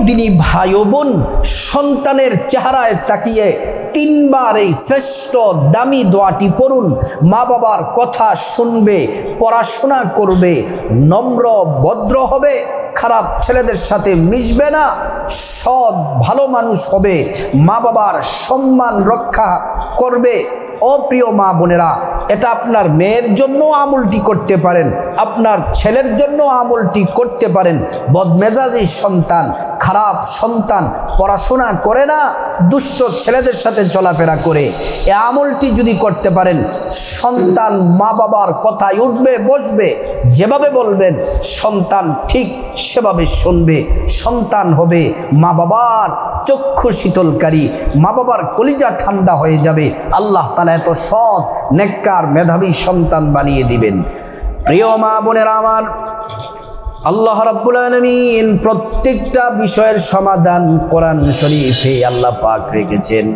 দিনী ভাই ও বোন, সন্তানের চেহারায় তাকিয়ে তিনবার এই শ্রেষ্ঠ দামি দোয়াটি পড়ুন। মা বাবার কথা শুনবে, পড়াশোনা করবে, নম্র ভদ্র হবে, খারাপ ছেলেদের সাথে মিশবে না, সৎ ভালো মানুষ হবে, মা বাবার সম্মান রক্ষা করবে। ও প্রিয় মা বোনেরা, এটা আপনার মেয়ের জন্য আমলটি করতে পারেন, আপনার ছেলের জন্য আমলটি করতে পারেন। বদমেজাজি সন্তান, খারাপ সন্তান, পড়াশোনা করে না, দুষ্ট ছেলেদের সাথে চলাফেরা করে, এ আমলটি যদি করতে পারেন, সন্তান মা বাবার কথায় উঠবে বসবে, যেভাবে বলবেন সন্তান ঠিক সেভাবে শুনবে। সন্তান হবে মা বাবার চক্ষু শীতলকারী, মা বাবার কলিজা ঠান্ডা হয়ে যাবে। আল্লাহ তাআলা এত সৎ নেককার মেধাবী সন্তান বানিয়ে দিবেন। প্রিয় মা বোনেরা আমার, আল্লাহ রাব্বুল আলামিন প্রত্যেকটা বিষয়ের সমাধান কোরআন শরীফে আল্লাহ পাক রেখেছেন।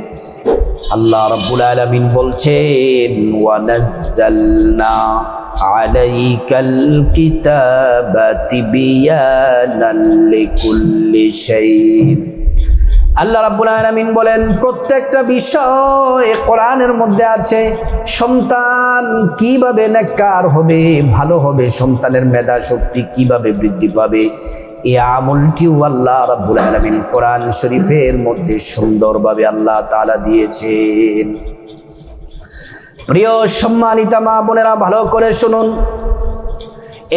আল্লাহ রাব্বুল আলামিন বলছেন, ওয়া নাযালনা আলাইকাল কিতাবা তিবিয়ানাল লিকুল্লি শাই। আল্লাহ রাব্বুল আলামিন বলেন, প্রত্যেকটা বিষয় কোরআনের মধ্যে আছে। সন্তান কিভাবে নেককার হবে, ভালো হবে, সন্তানের মেধা শক্তি কিভাবে বৃদ্ধি পাবে, এই আমলটিও আল্লাহ রাব্বুল আলামিন কোরআন শরীফের মধ্যে সুন্দরভাবে আল্লাহ তাআলা দিয়েছেন। প্রিয় সম্মানিতা মা বোনেরা, ভালো করে শুনুন।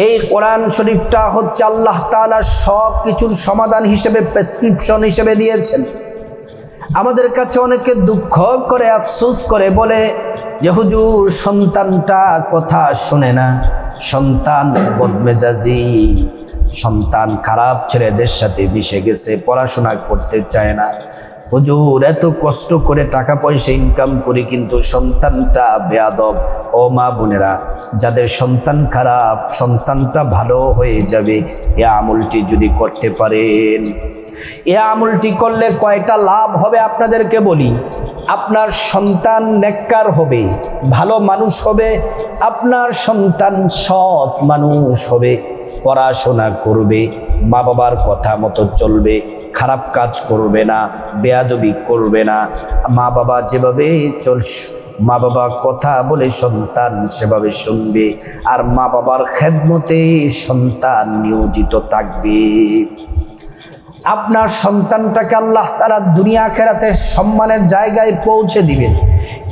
এই কোরআন শরীফটা হচ্ছে আল্লাহ তাআলা সব কিছুর সমাধান হিসেবে, প্রেসক্রিপশন হিসেবে দিয়েছেন। আমাদের কাছে অনেকে দুঃখ করে, আফসোস করে বলে যে হুজুর সন্তানটা কথা শোনে না, সন্তান বদমেজাজি, সন্তান খারাপ ছেলেদের সাথে মিশে গেছে, পড়াশোনা করতে চায় না। হুজুর এত কষ্ট করে টাকা পয়সা ইনকাম করি, কিন্তু সন্তানটা বেয়াদব। ও মা বোনেরা, যাদের সন্তান খারাপ, সন্তানটা ভালো হয়ে যাবে এই আমলটি যদি করতে পারেন। এই আমলটি করলে কয়টা লাভ হবে আপনাদেরকে বলি। আপনার সন্তান নেককার হবে, ভালো মানুষ হবে, আপনার সন্তান সৎ মানুষ হবে, পড়াশোনা করবে, মা বাবার কথা মতো চলবে, খারাপ কাজ করবে না, বেয়াদবি করবে না। মা বাবা যেভাবে মা বাবা কথা বলে সন্তান সেভাবে শুনবে, আর মা বাবার খেদমতে সন্তান নিয়োজিত থাকবে। আপনার সন্তানটাকে আল্লাহ তাআলা দুনিয়া আখিরাতে সম্মানের জায়গায় পৌঁছে দিবেন।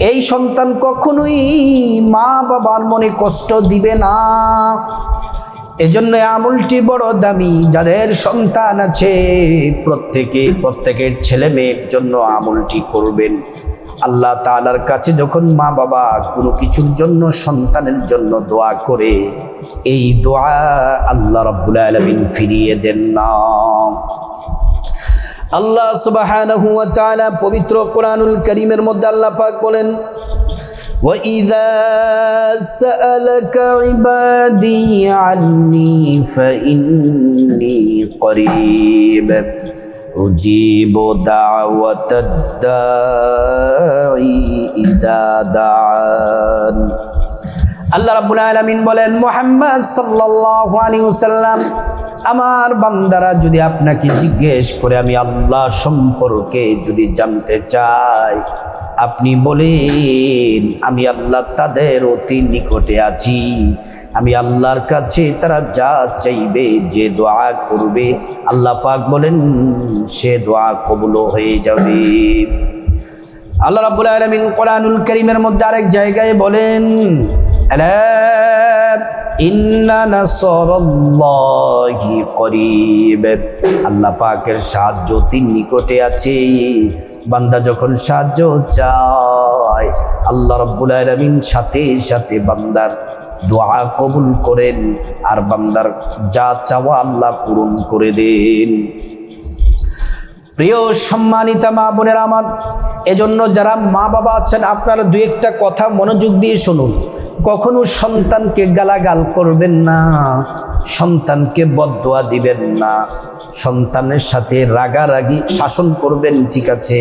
এই সন্তান কখনোই মা বাবার মনে কষ্ট দিবে না। এজন্য আমলটি বড় দামি। যাদের সন্তান আছে প্রত্যেকের ছেলে মেয়ের জন্য আমলটি করবেন। আল্লাহ তাআলার কাছে যখন মা বাবা কোনো কিছুর জন্য সন্তানের জন্য দোয়া করে, এই দোয়া আল্লাহ রাব্বুল আলামিন ফিরিয়ে দেন না। আল্লাহ সুবহানাহু ওয়া তাআলা পবিত্র কোরআনুল কারীমের মধ্যে আল্লাহ পাক বলেন, وَإِذَا سَأَلَكَ عِبَادِي عَنِّي فَإِنِّي قَرِيبٌ أُجِيبُ دَعْوَةَ الدَّاعِ إِذَا دَعَانِ। আল্লাহ রাব্বুল আলামিন বলেন, মুহাম্মদ সাল্লাল্লাহু আলাইহি ওয়াসাল্লাম, আমার বান্দারা যদি আপনাকে জিজ্ঞেস করে আমি আল্লাহ সম্পর্কে যদি জানতে চাই, আপনি বলেন আমি আল্লাহ তাদের অতি নিকটে আছি। আমি আল্লাহর কাছে তারা যা চাইবে, যে দোয়া করবে, আল্লাহ পাক বলেন সে দোয়া কবুল হয়ে যাবে। আল্লাহ রাব্বুল আলামিন কোরআনুল কারীমের মধ্যে আরেক জায়গায় বলেন, আলা ইন্না নাসরাল্লাহি করিব। আল্লাহ পাকের সাহায্য অতি নিকটে আছে। বান্দা যখন সাহায্য চায়, আল্লাহ রাব্বুল আলামিন সাথে সাথে বান্দার দোয়া কবুল করেন, আর বান্দার যা চাওয়া আল্লাহ পূরণ করে দেন। প্রিয় সম্মানিতা মা বোনেরা আমার, এজন্য যারা মা বাবা আছেন, আপনারা দুই একটা কথা মনোযোগ দিয়ে শুনুন। কখনো সন্তানকে গালাগাল করবেন না, সন্তানকে বদদোয়া দিবেন না, সন্তানের সাথে রাগারাগি শাসন করবেন ঠিক আছে,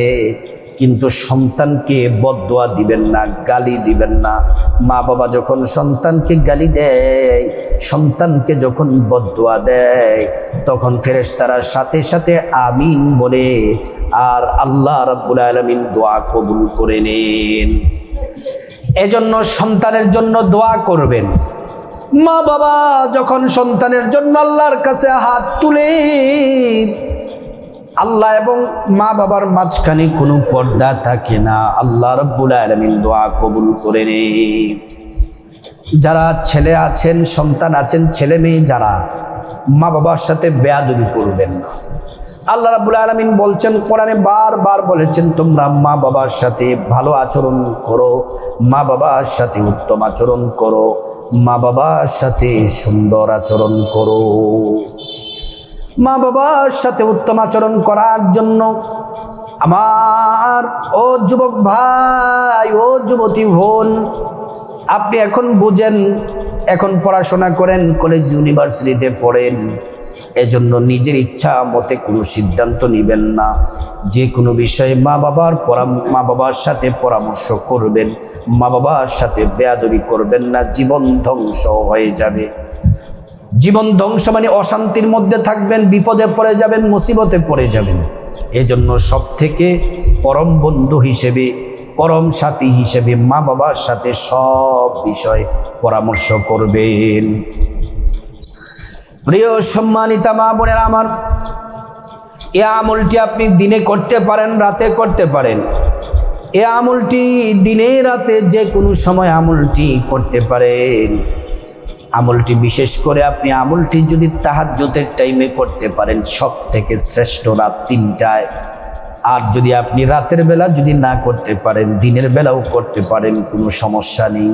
কিন্তু সন্তানকে বদদুয়া দিবেন না, গালি দিবেন না। মা বাবা যখন সন্তানকে গালি দেয়, সন্তানকে যখন বদদুয়া দেয়, তখন ফেরেশতারা সাথে সাথে আমিন বলে আর আল্লাহ রাব্বুল আলামিন দোয়া কবুল করে নেন। এজন্য সন্তানের জন্য দোয়া করবেন। মা বাবা যখন সন্তানের জন্য আল্লাহর কাছে হাত তুলে, আল্লাহ এবং মা বাবার মাঝখানে কোনো পর্দা থাকে না, আল্লাহ রাব্বুল আলামিন দোয়া কবুল করে নেন। যারা ছেলে আছেন, সন্তান আছেন, ছেলে মেয়ে যারা, মা বাবার সাথে বেয়াদবি করবেন না। আল্লাহ রাব্বুল আলামিন বলছেন, কোরআনে বারবার বলেছেন, তোমরা মা বাবার সাথে ভালো আচরণ করো, মা বাবার সাথে উত্তম আচরণ করো, মা বাবার সাথে সুন্দর আচরণ করো। মা বাবার সাথে উত্তম আচরণ করার জন্য আমার ও যুবক ভাই, ও যুবতী বোন, আপনি এখন বুঝেন, এখন পড়াশোনা করেন, কলেজ ইউনিভার্সিটিতে পড়েন, এজন্য নিজের ইচ্ছা মতে কোনো সিদ্ধান্ত নেবেন না। যে কোনো বিষয়ে মা বাবার সাথে পরামর্শ করবেন, মা বাবার সাথে বেয়াদবি করবেন না, জীবন ধ্বংস হয়ে যাবে। জীবন ধ্বংস মানে অশান্তির মধ্যে থাকবেন, বিপদে পড়ে যাবেন, মুসিবতে পড়ে যাবেন। এজন্য সব থেকে পরম বন্ধু হিসেবে, পরম সাথী হিসেবে মা বাবার সাথে সব বিষয় পরামর্শ করবেন। প্রিয় সম্মানিতা মা বোনেরা আমার, এ আমলটি আপনি দিনে করতে পারেন, রাতে করতে পারেন। এ আমলটি দিনে রাতে যে কোনো সময় আমলটি করতে পারেন। আমলটি বিশেষ করে আপনি আমলটি যদি তাহাজ্জুদের টাইমে করতে পারেন, সব থেকে শ্রেষ্ঠ রাত 3টায়। আর যদি আপনি রাতের বেলা যদি না করতে পারেন, দিনের বেলাও করতে পারেন, কোনো সমস্যা নেই।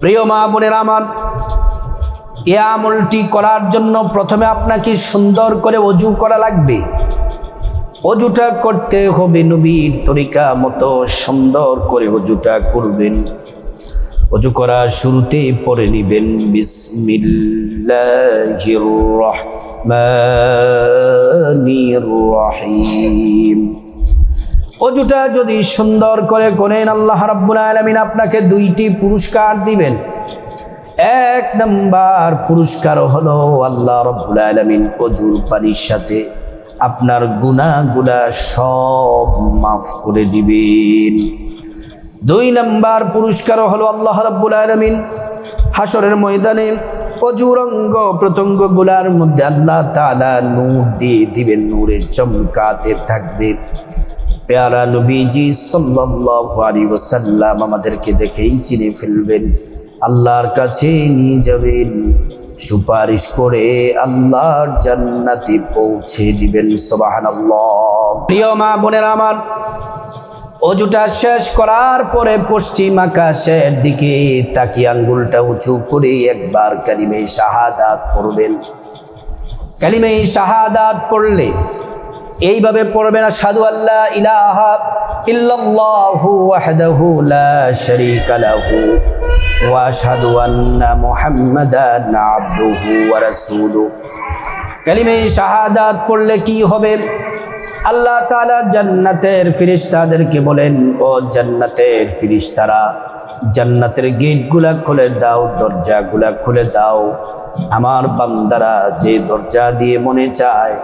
প্রিয় মা বোনেরা আমার, এ আমলটি করার জন্য প্রথমে আপনাকে সুন্দর করে ওযু করা লাগবে। ওযুটা করতে হবে নবীর তরিকা মতো, সুন্দর করে ওযুটা করবেন। ওযু করার শুরুতে পড়ে নেবেন বিসমিল্লাহির রহমানির রহিম। ওযুটা যদি সুন্দর করে করেন, আল্লাহ রাব্বুল আলামিন আপনাকে 2টি পুরস্কার দিবেন। 1 নাম্বার পুরস্কার হলো আল্লাহ রাব্বুল আলামিন ওযুর পানির সাথে আপনার গুনাহগুলা সব মাফ করে দিবেন। 2 নাম্বার পুরস্কার হলো আল্লাহ রাব্বুল আলামিন হাসরের ময়দানে ওযুর অঙ্গ প্রত্যঙ্গগুলার মধ্যে আল্লাহ তাআলা নূর দিয়ে দিবেন, নূরে চমকাতে থাকবে। প্যারা নবীজি সাল্লাল্লাহু আলাইহি ওয়াসাল্লাম আমাদেরকে দেখেই চিনে ফেলবেন, আল্লাহর কাছে নিয়ে যাবেন, সুপারিশ করে আল্লাহর জান্নাতে পৌঁছে দিবেন। সুবহানাল্লাহ। প্রিয় মা বোনেরা আমার, ওযুটা শেষ করার পরে পশ্চিম আকাশের দিকে তাকিয়ে আঙ্গুলটা উঁচু করে একবার কালিমে শাহাদাত পড়বেন। কালিমে শাহাদাত পড়লে এইভাবে পড়বেন, আশহাদু আল্লা ইলাহা ইল্লাল্লাহু ওয়াহদাহু লা শারীকা লাহু ওয়া আশহাদু আন্না মুহাম্মাদান আবদুহু ওয়া রাসূলুহু। কালিমে শাহাদাত পড়লে কি হবে? আল্লাহ তাআলা জান্নাতের ফেরেশতাদেরকে বলেন, ও জান্নাতের ফেরেশতারা, জান্নাতের গেটগুলা খুলে দাও, দরজাগুলা খুলে দাও। আমার বান্দারা যে দরজা দিয়ে মনে চায়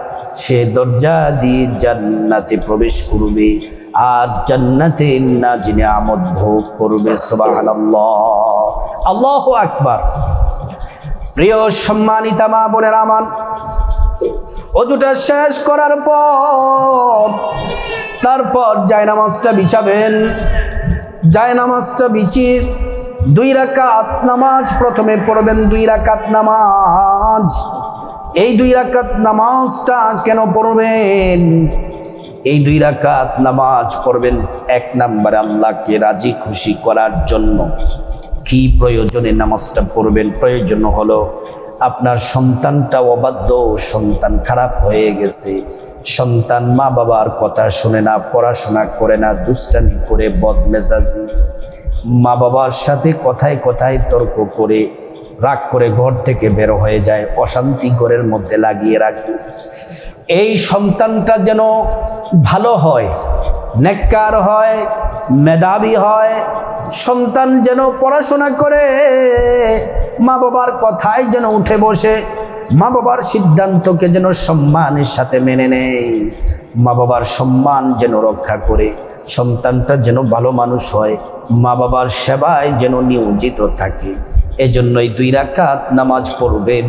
সে দরজা দিয়ে জান্নাতে প্রবেশ করবে আর জান্নাতে নাজ নিয়ামত ভোগ করবে। সুবহানাল্লাহ, আল্লাহু আকবার। প্রিয় সম্মানিতা মা বোনেরা আমার, ওযুটা শেষ করার পর তারপর জায়নামাজটা বিছাবেন। জায়নামাজটা বিছিয়ে 2 রাকাত নামাজ প্রথমে পড়বেন। 2 রাকাত নামাজ, এই 2 রাকাত নামাজটা কেন পড়বেন? এই 2 রাকাত নামাজ পড়বেন 1 নম্বরে আল্লাহকে রাজি খুশি করার জন্য। কি প্রয়োজনে নামাজটা পড়বেন? প্রয়োজন হলো আপনার সন্তানটা অবাধ্য, সন্তান খারাপ হয়ে গেছে, সন্তান মা বাবার কথা শুনে না, পড়াশোনা করে না, দুষ্টামি করে, বদমেজাজি, মা বাবার সাথে কথায় কথায় তর্ক করে, রাগ করে ঘর থেকে বের হয়ে যায়, অশান্তি ঘরের মধ্যে লাগিয়ে রাখে। এই সন্তানটা যেন ভালো হয়, নেককার হয়, মেধাবী হয়, সন্তান যেন পড়াশোনা করে, মা বাবার কথায় যেন উঠে বসে, মা বাবার সিদ্ধান্তকে যেন সম্মানের সাথে মেনে নেয়, মা বাবার সম্মান যেন রক্ষা করে, সন্তানটা যেন ভালো মানুষ হয়, মা বাবার সেবায় যেন নিয়োজিত থাকে। এজন্যই 2 রাকাত নামাজ পড়বেন।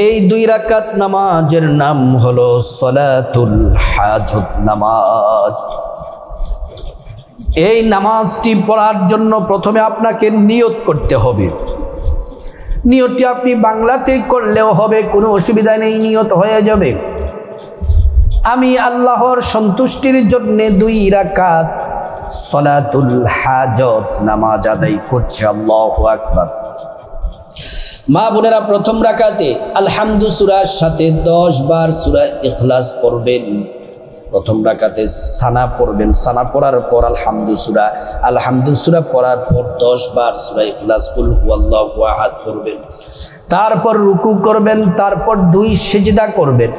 এই 2 রাকাত নামাজের নাম হলো সলাতুল হাজত নামাজ। এই নামাজটি পড়ার জন্য প্রথমে আপনাকে নিয়ত করতে হবে। নিয়তটি আপনি বাংলাতে করলেও হবে, কোনো অসুবিধা নেই, নিয়ত হয়ে যাবে। আমি আল্লাহর সন্তুষ্টির জন্য 2 রাকাত সলাতুল হাজত নামাজ আদায় করছি। আল্লাহু আকবার। মা বোনেরা, প্রথম রাকাতে আলহামদু সূরার সাথে 10 বার সূরা ইখলাস পড়বেন। প্রথম রাকাতে সানা পড়বেন, সানা পড়ার পর আলহামদু সূরা পড়ার পর 10 বার সূরা ইখলাস কুল হুয়াল্লাহু আহাদ পড়বেন। তারপর রুকু করবেন, তারপর 2 সিজদা করবেন।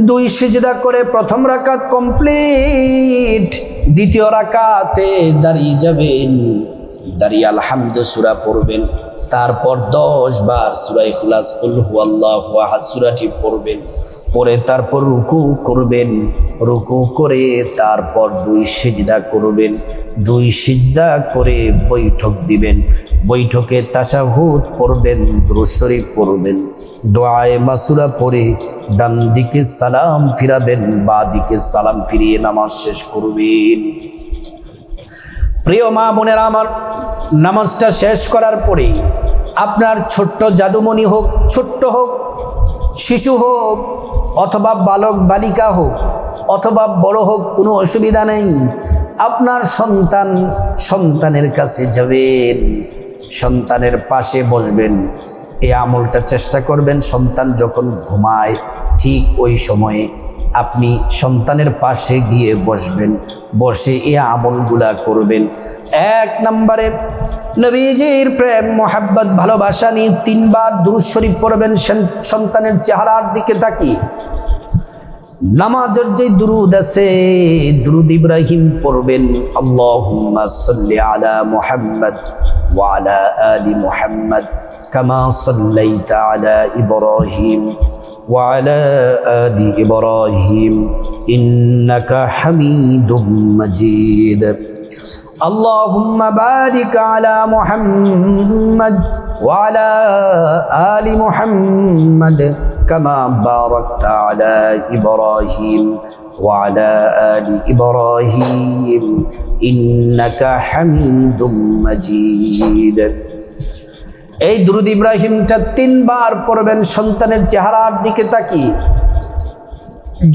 2 সিজদা করে প্রথম রাকাত কমপ্লিট। দ্বিতীয় রাকাতে দাঁড়িয়ে যাবেন, দাঁড়িয়ে আলহামদু সূরা পড়বেন। তারপর 10 বার সূরা ইখলাস কুল হুয়াল্লাহু আহাদ সূরাটি পড়বেন। পরে তারপর রুকু করবেন, রুকু করে তারপর 2 সিজদা করবেন। 2 সিজদা করে বৈঠক দিবেন। বৈঠকে তাশাহুদ পড়বেন, দুরূদ শরীফ পড়বেন, দোয়ায়ে মাসুরা পড়ে ডান দিকে সালাম ফিরাবেন, বাঁ দিকে সালাম ফিরিয়ে নামাজ শেষ করবেন। প্রিয় মা বোনেরা আমার, নামাজটা শেষ করার পরে আপনার ছোট্ট জাদুমণি হোক, ছোট্ট হোক, শিশু হোক, অথবা বালক বালিকা হোক, অথবা বড় হোক, কোনো অসুবিধা নেই। আপনার সন্তানের কাছে যাবেন, সন্তানের পাশে বসবেন। এই আমলটা চেষ্টা করবেন, সন্তান যখন ঘুমায় ঠিক ওই সময়ে আপনি সন্তানের পাশে গিয়ে বসবেন, বসে এই আমলগুলা করবেন। 1 নম্বরে নবীজির প্রেম মোহাব্বত ভালোবাসা নিয়ে 3 বার দুরূদ শরীফ পড়বেন, সন্তানের চেহারার দিকে তাকিয়ে। নামাজের যে দুরুদ আছে, দুরুদ ইব্রাহিম পড়বেন, আল্লাহুম্মা সাল্লি আলা মুহাম্মদ ওয়া আলা আলি মুহাম্মদ কামা সাল্লাইতা আলা ইব্রাহিম ওয়া আলা আলি ইব্রাহিম ইন্নাকা হামিদুম মাজিদ। আল্লাহুম্মা বারিক আলা মুহাম্মদ ওয়া আলা আলি মুহাম্মদ কামা বারাকতা আলা ইব্রাহিম ওয়া আলা আলি ইব্রাহিম ইন্নাকা হামিদুম মাজিদ। এই দুরূদ ইব্রাহিমটা 3 বার পড়বেন সন্তানের চেহারার দিকে তাকিয়ে।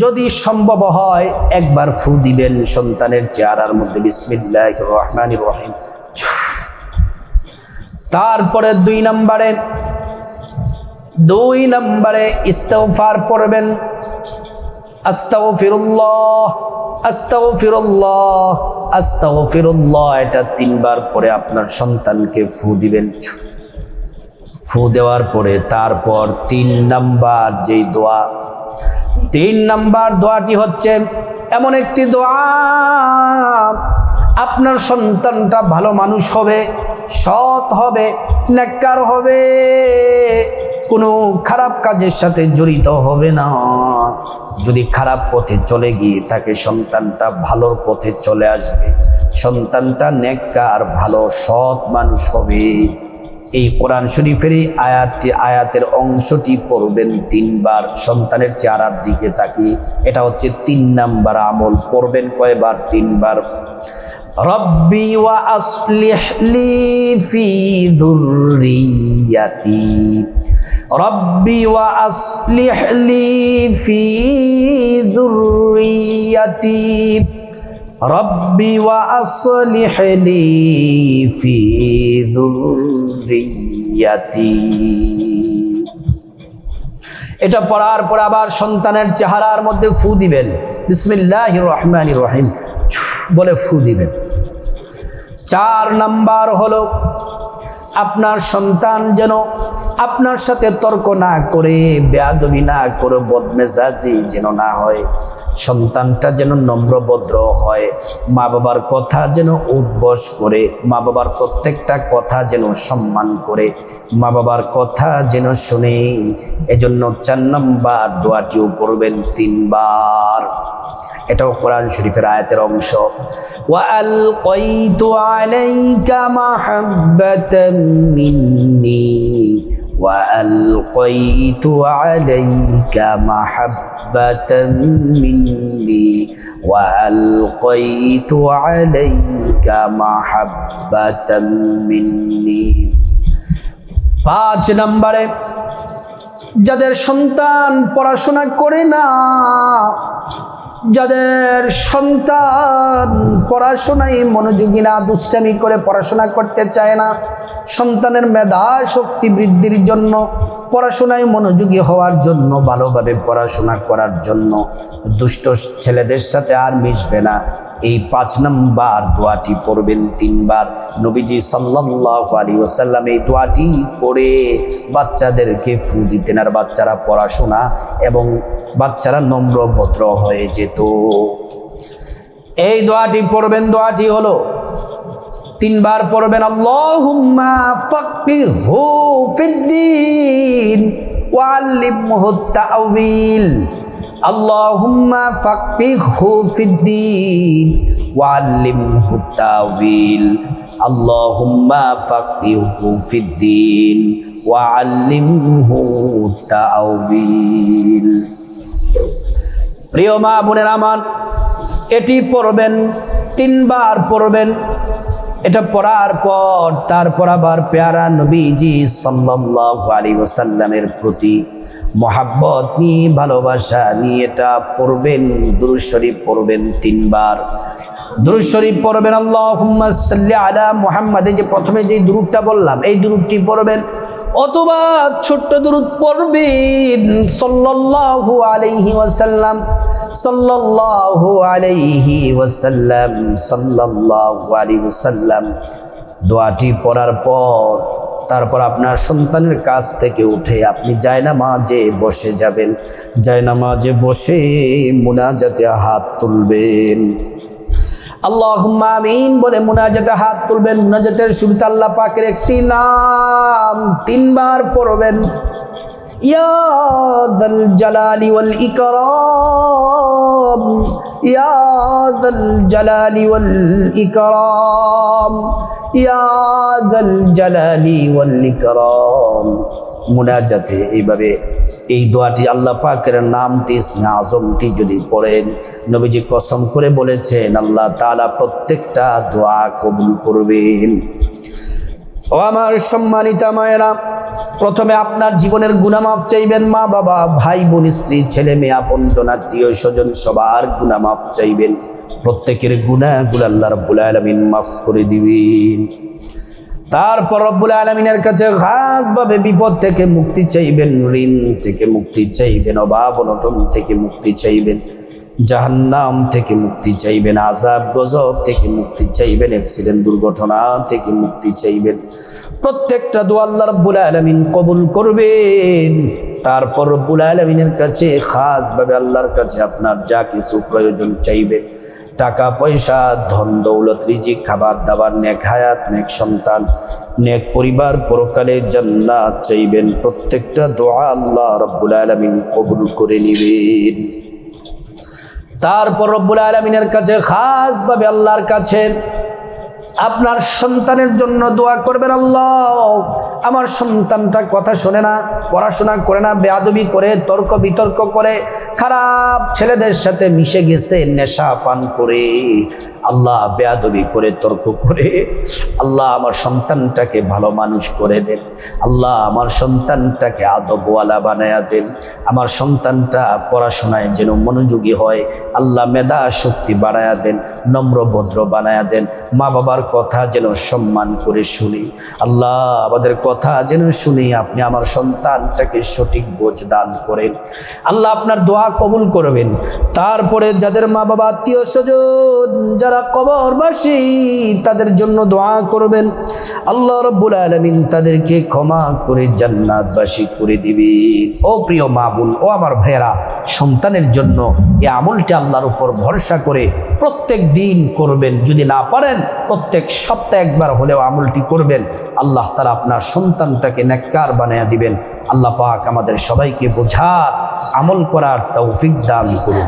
যদি সম্ভব হয় 1 বার ফু দিবেন সন্তানের চেহারার মধ্যে, বিসমিল্লাহির রহমানির রহিম। তারপরে 2 নম্বরে ইস্তিগফার পড়বেন, আস্তাগফিরুল্লাহ আস্তাগফিরুল্লাহ আস্তাগফিরুল্লাহ। এটা 3 বার পরে আপনার সন্তানকে ফু দিবেন। ফু দেওয়ার পরে তারপর 3 নম্বর যেই দোয়া, 3 নম্বর দোয়াটি হচ্ছে এমন একটি দোয়া, আপনার সন্তানটা ভালো মানুষ হবে, সৎ হবে, নেককার হবে, কোনো খারাপ কাজের সাথে জড়িত হবে না। যদি খারাপ পথে চলে গিয়ে থাকে, সন্তানটা ভালোর পথে চলে আসবে, সন্তানটা নেককার, ভালো, সৎ মানুষ হবে। এই কোরআন শরীফের আয়াতের অংশটি পড়বেন 3 বার সন্তানের চেহারার দিকে তাকিয়ে। এটা হচ্ছে 3 নম্বর আমল। পড়বেন কয়বার? 3 বার। রব্বি ওয়া আসলিহ লি ফি যুররিয়াতি, রব্বি ওয়া আসলিহ লি ফি যুররিয়াতি, রব্বি ওয়া আসলিহ লি ফি যুররিয়াতি। এটা পড়ার পর আবার সন্তানের চেহারার মধ্যে ফু দিবেন, বিসমিল্লাহির রহমানির রহিম বলে ফু দিবেন। 4 নাম্বার হলো আপনার সন্তান যেন আপনার সাথে তর্ক না করে, বেয়াদবি না করে, বদমেজাজি যেন না হয়। সন্তানটা যেন নম্রভদ্র হয়, মা বাবার কথা যেন উদ্বস করে, মা বাবার প্রত্যেকটা কথা যেন সম্মান করে, মা বাবার কথা যেন শুনে। এজন্য 4 নম্বর দোয়াটিও পড়বেন 3 বার। এটাও কোরআন শরীফের আয়াতের অংশ। ওয়া আলকাইতু আলাইকা মাহাব্বাতাম মিন্নি ওয়া আলকাইতু আলাইকা মাহাব্বাতাম মিন্নি ওয়া আলকাইতু আলাইকা মাহাব্বাতাম মিন্নি। 5 নম্বরে যাদের সন্তান পড়াশোনা করে না, যাদের সন্তান পড়াশোনায় মনোযোগী না, দুষ্টামি করে পড়াশোনা করতে চায় না, সন্তানের মেধা শক্তি বৃদ্ধির জন্য, পড়াশোনায় মনোযোগী হওয়ার জন্য, ভালোভাবে পড়াশোনা করার জন্য, দুষ্ট ছেলেদের সাথে আর মিশবে না, এই 5 নম্বর দোয়াটি পড়বেন 3 বার। নবীজি সাল্লাল্লাহু আলাইহি ওয়াসাল্লাম এই দোয়াটি পড়ে বাচ্চাদেরকে ফু দিতেন, আর বাচ্চারা পড়াশোনা এবং বাচ্চারা নম্র ভদ্র হয়ে যেত। এই দোয়াটি পড়বেন, দোয়াটি হলো 3 বার পড়বেন, আল্লাহুম্মা ফাক্কিহু ফিদ্দীন ওয়া আল্লিমহু তা'ওয়িল। আল্লাহুম্মা ফাক্কিহু ফিদ্দীন ওয়া আল্লিমহু তা'ওয়িল। আল্লাহুম্মা ফাক্কিহু ফিদ্দীন ওয়া আল্লিমহু তা'ওয়িল। প্রিয় মা বোনেরা আমার, এটি পড়বেন 3 বার পড়বেন। এটা পড়ার পর তারপর আবার পেয়ারা নবীজি সাল্লাল্লাহু আলাইহি ওয়াসাল্লামের প্রতি মহাব্বত নিয়ে, ভালোবাসা নিয়ে এটা পড়বেন। দুরূদ শরীফ পড়বেন 3 বার। দুরূদ শরীফ পড়বেন আল্লাহুম্মা সাল্লি আলা মুহাম্মাদ, যে প্রথমে যে দুরূদটা বললাম এই দুরূদটি পড়বেন, অথবা ছোট্ট দুরূদ পড়বেন সাল্লাল্লাহু আলাইহি ওয়াসাল্লাম, সাল্লাল্লাহু আলাইহি ওয়াসাল্লাম, সাল্লাল্লাহু আলাইহি ওয়াসাল্লাম। দোয়াটি পড়ার পর তারপর আপনার সন্তানের কাছ থেকে উঠে আপনি জায়নামাজে বসে যাবেন। জায়নামাজে বসে মুনাজাতে হাত তুলবেন, আল্লাহুম্মা আমিন বলে মুনাজাতে হাত তুলবেন। মুনাজাতের শুরুতে আল্লাহ পাকের একটি নাম 3 বার পড়বেন, ইয়া যাল জালালি ওয়াল ইকরাম, ইয়া যাল জালালি ওয়াল ইকরাম, ইয়া যাল জালালি ওয়াল ইকরাম। মুনাজাতে এইভাবে এই দোয়াটি আল্লাহ পাকের নামটি, ইসমে আজমটি যদি পড়েন, নবীজি কসম করে বলেছেন আল্লাহ তাআলা প্রত্যেকটা দোয়া কবুল করবেন। ও আমার সম্মানিতা মায়েরা, প্রথমে আপনার জীবনের গুনাহ মাফ চাইবেন, মা বাবা, ভাই বোন, স্ত্রী, ছেলে মেয়ে, আপনজন, আত্মীয় স্বজন সবার গুনাহ মাফ চাইবেন। প্রত্যেকের গুনাহগুলো আল্লাহ রাব্বুল আলামিন মাফ করে দিবেন। তারপর রব্বুল আলামিনের কাছে খাসভাবে বিপদ থেকে মুক্তি চাইবেন, ঋণ থেকে মুক্তি চাইবেন, অভাব অনটন থেকে মুক্তি চাইবেন, জাহান্নাম থেকে মুক্তি চাইবেন, আযাব গজব থেকে মুক্তি চাইবেন, অ্যাক্সিডেন্ট দুর্ঘটনা থেকে মুক্তি চাইবেন। প্রত্যেকটা দোয়া আল্লাহ রাব্বুল আলামিন কবুল করবেন। তারপর রব্বুল আলামিনের কাছে খাসভাবে আল্লাহর কাছে আপনার যা কিছু প্রয়োজন চাইবে, টাকা পয়সা, ধন দৌলত, রিজিক, খাবার দাবার, নেক হায়াত, নেক সন্তান, নেক পরিবার, পরকালে জান্নাত চাইবেন। প্রত্যেকটা দোয়া আল্লাহ রাব্বুল আলামিন কবুল করে নেবেন। তারপর রব্বুল আলামিনের কাছে খাসভাবে আল্লাহর কাছে আপনার সন্তানের জন্য দোয়া করবেন, আল্লাহ আমার সন্তানটা কথা শোনে না, পড়াশোনা করে না, বেয়াদবি করে, তর্ক বিতর্ক করে, খারাপ ছেলেদের সাথে মিশে গেছে, নেশা পান করে, আল্লাহ বেয়াদবি করে, তর্ক করে, আল্লাহ আমার সন্তানটাকে ভালো মানুষ করে দেন, আল্লাহ আমার সন্তানটাকে আদবওয়ালা বানায়া দেন, আমার সন্তানটা পড়াশোনায় যেন মনোযোগী হয়, আল্লাহ মেধা শক্তি বাড়ায়া দেন, নম্র ভদ্র বানায়া দেন, মা বাবার কথা যেন সম্মান করে শুনি, আল্লাহ আমাদের কথা যেন শুনি, আপনি আমার সন্তানটাকে সঠিক বোঝ দান করেন, আল্লাহ আপনার দোয়া কবুল করবেন। তারপরে যাদের মা বাবা, আত্মীয় স্বজন যারা যারা কবরবাসী তাদের জন্য দোয়া করবেন, আল্লাহ রাব্বুল আলামিন তাদেরকে ক্ষমা করে জান্নাতবাসী করে দিবেন। ও প্রিয় মা বোন, ও আমার ভাইয়েরা, সন্তানের জন্য এই আমলটি আল্লাহর উপর ভরসা করে প্রত্যেক দিন করবেন। যদি না পারেন প্রত্যেক সপ্তাহে একবার হলেও আমলটি করবেন। আল্লাহ তাআলা আপনার সন্তানটাকে নেককার বানিয়ে দিবেন। আল্লাহ পাক আমাদের সবাইকে বোঝার, আমল করার তৌফিক দান করুন।